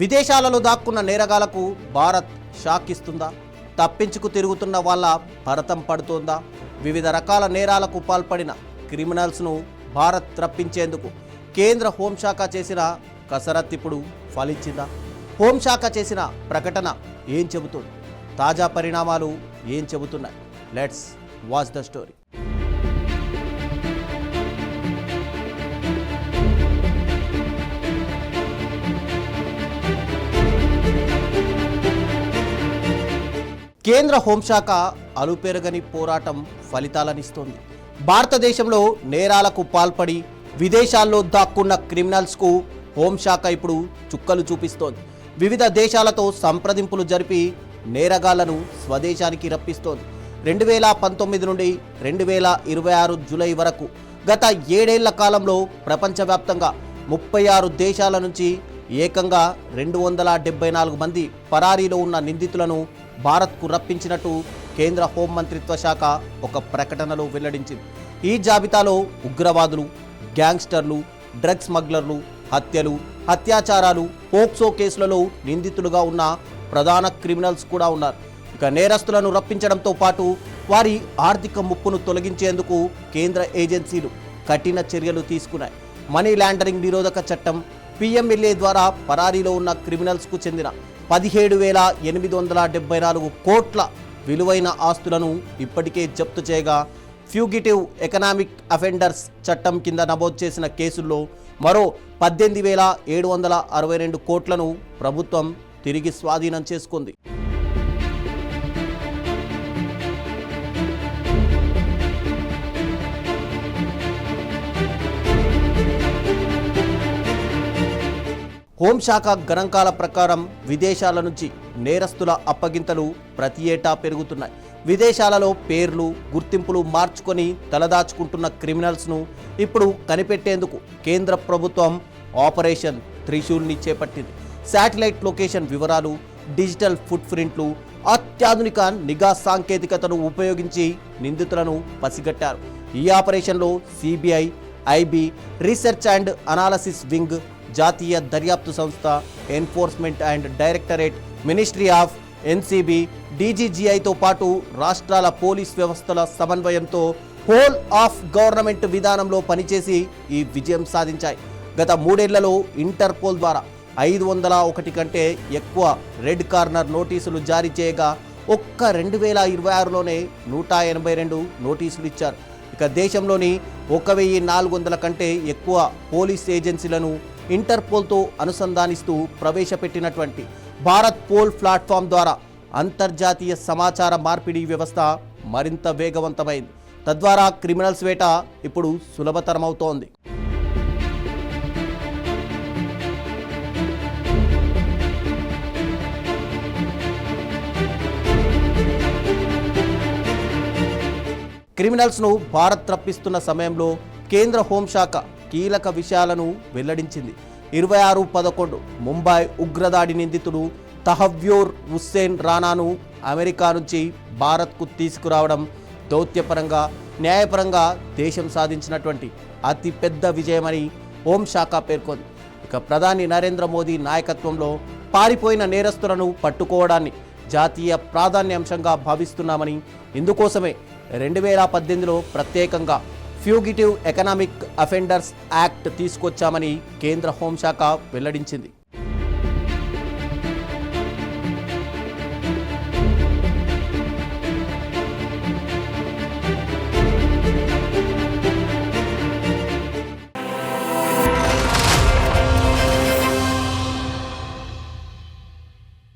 విదేశాలలో దాక్కున్న నేరగాళ్లకు భారత్ షాక్ ఇస్తుందా? తప్పించుకు తిరుగుతున్న వాళ్ళ భరతం పడుతోందా? వివిధ రకాల నేరాలకు పాల్పడిన క్రిమినల్స్ను భారత్ రప్పించేందుకు కేంద్ర హోంశాఖ చేసిన కసరత్తు ఇప్పుడు ఫలించిందా? హోంశాఖ చేసిన ప్రకటన ఏం చెబుతుంది? తాజా పరిణామాలు ఏం చెబుతున్నాయి? Let's watch the story. కేంద్ర హోంశాఖ అలుపెరగని పోరాటం ఫలితాలనిస్తోంది. భారతదేశంలో నేరాలకు పాల్పడి విదేశాల్లో దాక్కున్న క్రిమినల్స్కు హోంశాఖ ఇప్పుడు చుక్కలు చూపిస్తోంది. వివిధ దేశాలతో సంప్రదింపులు జరిపి నేరగాళ్లను స్వదేశానికి రప్పిస్తోంది. 2019 నుండి 2026 జూలై వరకు గత 7 ఏళ్ల కాలంలో ప్రపంచవ్యాప్తంగా 36 దేశాల నుంచి ఏకంగా 274 మంది పరారీలో ఉన్న నిందితులను భారత్కు రప్పించినట్టు కేంద్ర హోంమంత్రిత్వ శాఖ ఒక ప్రకటనలో వెల్లడించింది. ఈ జాబితాలో ఉగ్రవాదులు, గ్యాంగ్స్టర్లు, డ్రగ్స్ స్మగ్లర్లు, హత్యలు, అత్యాచారాలు, పోక్సో కేసులలో నిందితులుగా ఉన్న ప్రధాన క్రిమినల్స్ కూడా ఉన్నారు. ఇక నేరస్తులను రప్పించడంతో పాటు వారి ఆర్థిక ముప్పును తొలగించేందుకు కేంద్ర ఏజెన్సీలు కఠిన చర్యలు తీసుకున్నాయి. మనీ లాండరింగ్ నిరోధక చట్టం, PMLA ద్వారా పరారీలో ఉన్న క్రిమినల్స్కు చెందిన 17,874 కోట్ల విలువైన ఆస్తులను ఇప్పటికే జప్తు చేయగా, ఫ్యూగిటివ్ ఎకనామిక్ అఫెండర్స్ చట్టం కింద నమోదు చేసిన కేసుల్లో మరో 18,762 కోట్లను ప్రభుత్వం తిరిగి స్వాధీనం చేసుకుంది. హోంశాఖ గణాంకాల ప్రకారం విదేశాల నుంచి నేరస్తుల అప్పగింతలు ప్రతి ఏటా పెరుగుతున్నాయి. విదేశాలలో పేర్లు, గుర్తింపులు మార్చుకొని తలదాచుకుంటున్న క్రిమినల్స్ను ఇప్పుడు కనిపెట్టేందుకు కేంద్ర ప్రభుత్వం ఆపరేషన్ త్రిశూల్ని చేపట్టింది. శాటిలైట్ లొకేషన్ వివరాలు, డిజిటల్ ఫుట్ ప్రింట్లు, అత్యాధునిక నిఘా సాంకేతికతను ఉపయోగించి నిందితులను పసిగట్టారు. ఈ ఆపరేషన్లో CBI, IB, research and analysis wing, జాతీయ దర్యాప్తు సంస్థ, enforcement and directorate, ministry of NCB, DGGIతో పాటు రాష్ట్రాల పోలీస్ వ్యవస్థల సమన్వయంతో హోల్ ఆఫ్ గవర్నమెంట్ విధానంలో పనిచేసి ఈ విజయం సాధించాయి. గత 3 ఏళ్లలో ఇంటర్పోల్ ద్వారా 501 కంటే ఎక్కువ రెడ్ కార్నర్ నోటీసులు జారీ చేయగా ఒక్క 2026లోనే 182 నోటీసులు ఇచ్చారు. ఇక దేశంలోని 1,400 కంటే ఎక్కువ పోలీస్ ఏజెన్సీలను ఇంటర్పోల్తో అనుసంధానిస్తూ ప్రవేశపెట్టినటువంటి భారత్ పోల్ ప్లాట్ఫామ్ ద్వారా అంతర్జాతీయ సమాచార మార్పిడి వ్యవస్థ మరింత వేగవంతమైంది. తద్వారా క్రిమినల్స్ వేట ఇప్పుడు సులభతరమవుతోంది. క్రిమినల్స్ను భారత్ రప్పిస్తున్న సమయంలో కేంద్ర హోంశాఖ కీలక విషయాలను వెల్లడించింది. 26/11 ముంబై ఉగ్రదాడి నిందితుడు తహవ్యూర్ హుస్సేన్ రానాను అమెరికా నుంచి భారత్కు తీసుకురావడం దౌత్యపరంగా, న్యాయపరంగా దేశం సాధించినటువంటి అతిపెద్ద విజయమని హోంశాఖ పేర్కొంది. ఇక ప్రధాని నరేంద్ర మోదీ నాయకత్వంలో పారిపోయిన నేరస్తులను పట్టుకోవడాన్ని జాతీయ ప్రాధాన్యాంశంగా భావిస్తున్నామని, ఇందుకోసమే 2018లో ప్రత్యేకంగా ఫ్యూగిటివ్ ఎకనామిక్ అఫెండర్స్ యాక్ట్ తీసుకొచ్చామని కేంద్ర హోంశాఖ వెల్లడించింది.